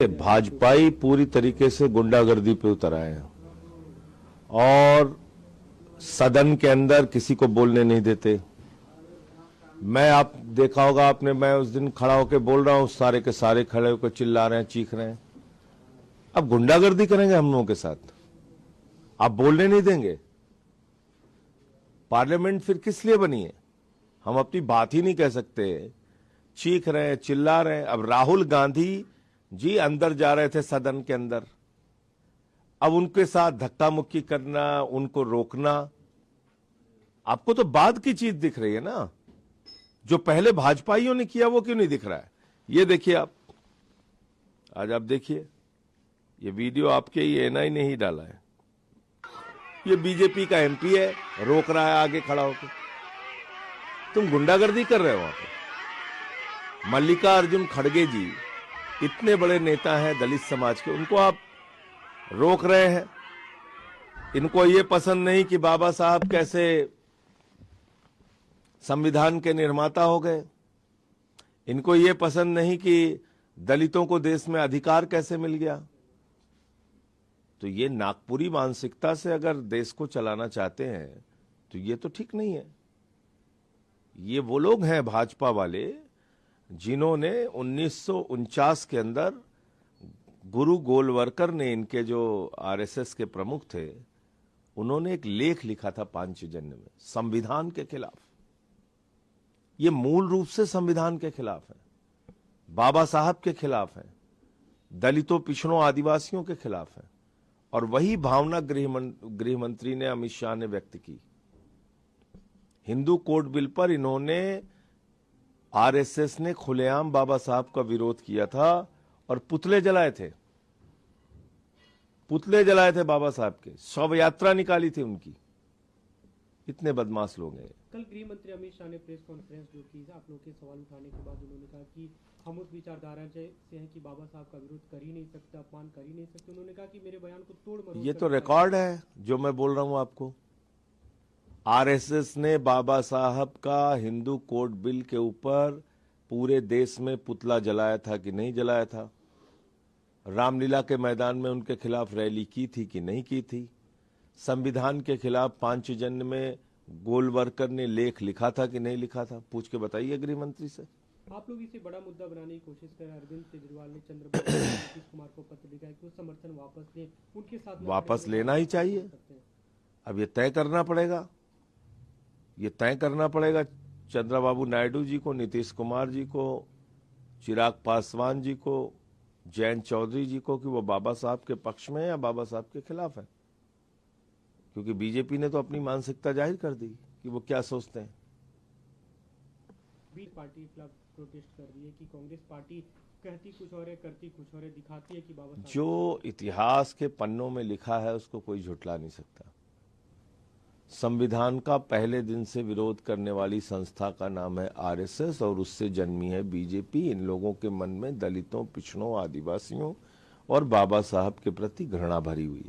भाजपाई पूरी तरीके से गुंडागर्दी पे उतर आए हैं और सदन के अंदर किसी को बोलने नहीं देते। आप देखा होगा आपने, मैं उस दिन खड़ा होकर बोल रहा हूं, सारे के सारे खड़े होकर चिल्ला रहे हैं, चीख रहे हैं। अब गुंडागर्दी करेंगे हम लोगों के साथ, आप बोलने नहीं देंगे। पार्लियामेंट फिर किस लिए बनी है? हम अपनी बात ही नहीं कह सकते, चीख रहे हैं, चिल्ला रहे हैं। अब राहुल गांधी जी अंदर जा रहे थे सदन के अंदर, अब उनके साथ धक्का मुक्की करना, उनको रोकना, आपको तो बाद की चीज दिख रही है ना। जो पहले भाजपाइयों ने किया वो क्यों नहीं दिख रहा है? ये देखिए आप, आज आप देखिए, ये वीडियो आपके ये एनआई ने ही डाला है। ये बीजेपी का एमपी है, रोक रहा है आगे खड़ा होकर। तुम गुंडागर्दी कर रहे हो वहां पे। मल्लिकार्जुन खड़गे जी इतने बड़े नेता हैं दलित समाज के, उनको आप रोक रहे हैं। इनको ये पसंद नहीं कि बाबा साहब कैसे संविधान के निर्माता हो गए। इनको ये पसंद नहीं कि दलितों को देश में अधिकार कैसे मिल गया। तो ये नागपुरी मानसिकता से अगर देश को चलाना चाहते हैं तो ये तो ठीक नहीं है। ये वो लोग हैं भाजपा वाले जिन्होंने 1949 के अंदर गुरु गोलवरकर ने, इनके जो आरएसएस के प्रमुख थे, उन्होंने एक लेख लिखा था पांचजन्य में संविधान के खिलाफ। ये मूल रूप से संविधान के खिलाफ है, बाबा साहब के खिलाफ है, दलितों, पिछड़ों, आदिवासियों के खिलाफ है। और वही भावना गृह मंत्री ने, अमित शाह ने व्यक्त की। हिंदू कोड बिल पर इन्होंने, आरएसएस ने खुलेआम बाबा साहब का विरोध किया था और पुतले जलाए थे, बाबा साहब के। शव यात्रा निकाली थी उनकी। इतने बदमाश लोग हैं। कल गृह मंत्री अमित शाह ने प्रेस कॉन्फ्रेंस जो की, आप लोगों के सवाल उठाने के बाद उन्होंने कहा कि हम उस विचारधारा से हैं कि बाबा साहब का विरोध कर ही नहीं सकते, अपमान कर ही नहीं सकते। उन्होंने कहा कि मेरे बयान को तोड़ मरोड़। ये तो रिकॉर्ड है जो मैं बोल रहा हूं आपको। आरएसएस ने बाबा साहब का हिंदू कोड बिल के ऊपर पूरे देश में पुतला जलाया था कि नहीं जलाया था? रामलीला के मैदान में उनके खिलाफ रैली की थी कि नहीं की थी? संविधान के खिलाफ पांचजन्य में गोलवरकर ने लेख लिखा था कि नहीं लिखा था? पूछ के बताइए गृह मंत्री से। आप लोग इसे बड़ा मुद्दा बनाने की कोशिश कर रहे हैं। अरविंद केजरीवाल ने चंद्रबाबू नीतीश कुमार को पत्र लिखा है कि वो समर्थन वापस लें, उनके साथ वापस लेना ही चाहिए। अब ये तय करना पड़ेगा, चंद्रबाबू नायडू जी को, नीतीश कुमार जी को, चिराग पासवान जी को, जयंत चौधरी जी को, कि वो बाबा साहब के पक्ष में है या बाबा साहब के खिलाफ है। क्योंकि बीजेपी ने तो अपनी मानसिकता जाहिर कर दी कि वो क्या सोचते हैं। पार्टी खिलाफ प्रोटेस्ट कर रही है कि कांग्रेस पार्टी कहती कुछ और है, करती कुछ और है, दिखाती है कि बाबा साहब। जो इतिहास के पन्नों में लिखा है उसको कोई झुठला नहीं सकता। संविधान का पहले दिन से विरोध करने वाली संस्था का नाम है आरएसएस और उससे जन्मी है बीजेपी। इन लोगों के मन में दलितों, पिछड़ों, आदिवासियों और बाबा साहब के प्रति घृणा भरी हुई है।